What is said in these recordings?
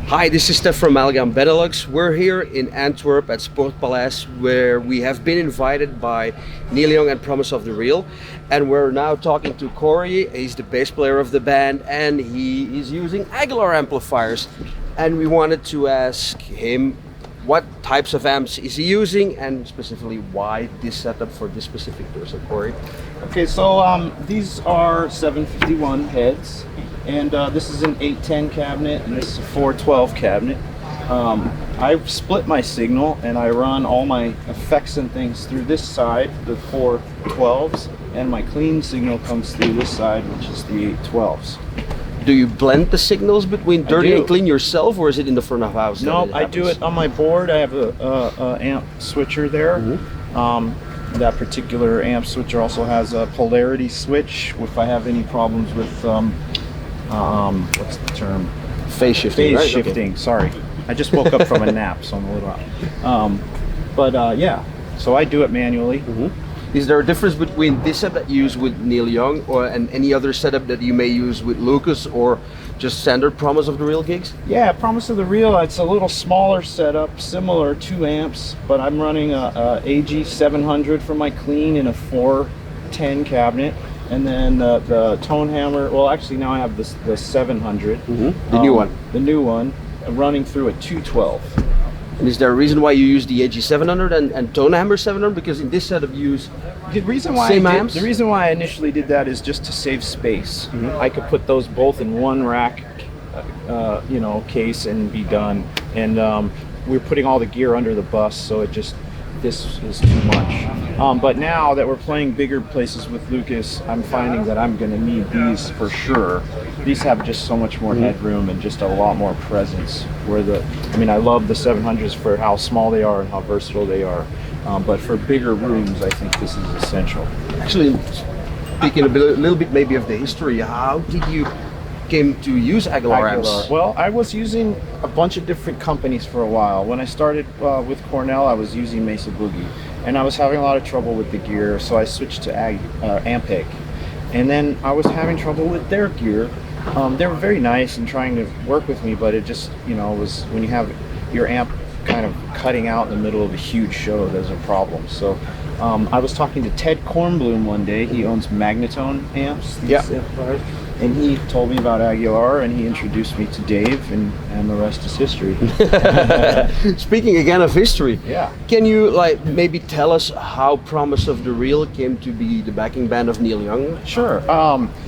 Hi, this is Steph from Algam Benelux. We're here in Antwerp at Sportpaleis, where we have been invited by Neil Young and Promise of the Real. And we're now talking to Corey. He's the bass player of the band and he is using Aguilar amplifiers. And we wanted to ask him what types of amps is he using and specifically why this setup for this specific person, Corey. Okay, so these are 751 heads, and this is an 810 cabinet, and this is a 412 cabinet. I've split my signal, and I run all my effects and things through this side, the 412s, and my clean signal comes through this side, which is the 812s. Do you blend the signals between dirty and clean yourself, or is it in the front of house? No, I do it on my board. I have a amp switcher there. Mm-hmm. That particular amp switcher also has a polarity switch if I have any problems with what's the term? Phase shifting. Phase shifting. Okay. Sorry, I just woke up from a nap, so I'm a little out. Yeah, so I do it manually. Mm-hmm. Is there a difference between this setup that you use with Neil Young and any other setup that you may use with Lucas or just standard Promise of the Real gigs? Yeah, Promise of the Real, it's a little smaller setup, similar 2 amps, but I'm running a AG 700 for my clean in a 410 cabinet. And then the tone hammer, well actually now I have the 700. Mm-hmm. The new one. The new one, running through a 212. And is there a reason why you use the AG 700 and Tone Hammer 700? Because in this setup you use the reason why amps? The reason why I initially did that is just to save space. Mm-hmm. I could put those both in one rack, case and be done. And we're putting all the gear under the bus, so this is too much. But now that we're playing bigger places with Lucas, I'm finding that I'm going to need these for sure. These have just so much more headroom and just a lot more presence. I love the 700s for how small they are and how versatile they are. But for bigger rooms, I think this is essential. Actually, speaking a little bit maybe of the history, how did you came to use Aguilar amps? Well, I was using a bunch of different companies for a while. When I started with Cornell, I was using Mesa Boogie, and I was having a lot of trouble with the gear, so I switched to Ampeg. And then I was having trouble with their gear. They were very nice and trying to work with me, but it just, was when you have your amp kind of cutting out in the middle of a huge show, there's a problem. So I was talking to Ted Kornblum one day. He owns Magnatone amps. Amplifiers. And he told me about Aguilar, and he introduced me to Dave, and the rest is history. Speaking again of history, yeah. Can you maybe tell us how Promise of the Real came to be the backing band of Neil Young? Sure.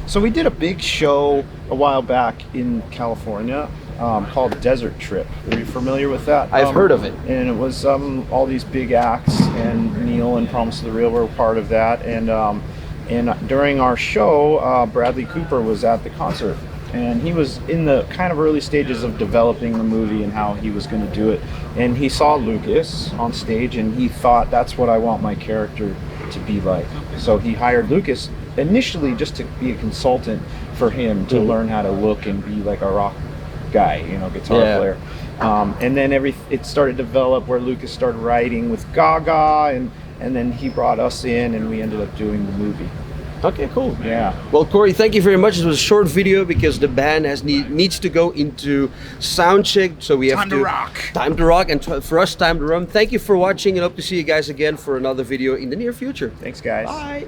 So we did a big show a while back in California called Desert Trip. Are you familiar with that? I've heard of it. And it was all these big acts, and Neil and Promise of the Real were part of that. And during our show, Bradley Cooper was at the concert, and he was in the kind of early stages of developing the movie and how he was going to do it. And he saw Lucas on stage, and he thought, that's what I want my character to be like. So he hired Lucas initially just to be a consultant for him to learn how to look and be like a rock guy, guitar player. And then it started to develop where Lucas started writing with Gaga, and then he brought us in, and we ended up doing the movie. Okay, cool. Yeah. Well, Corey, thank you very much. It was a short video because the band needs to go into sound check, so we have time to rock. Time to rock, and for us, time to run. Thank you for watching, and hope to see you guys again for another video in the near future. Thanks, guys. Bye.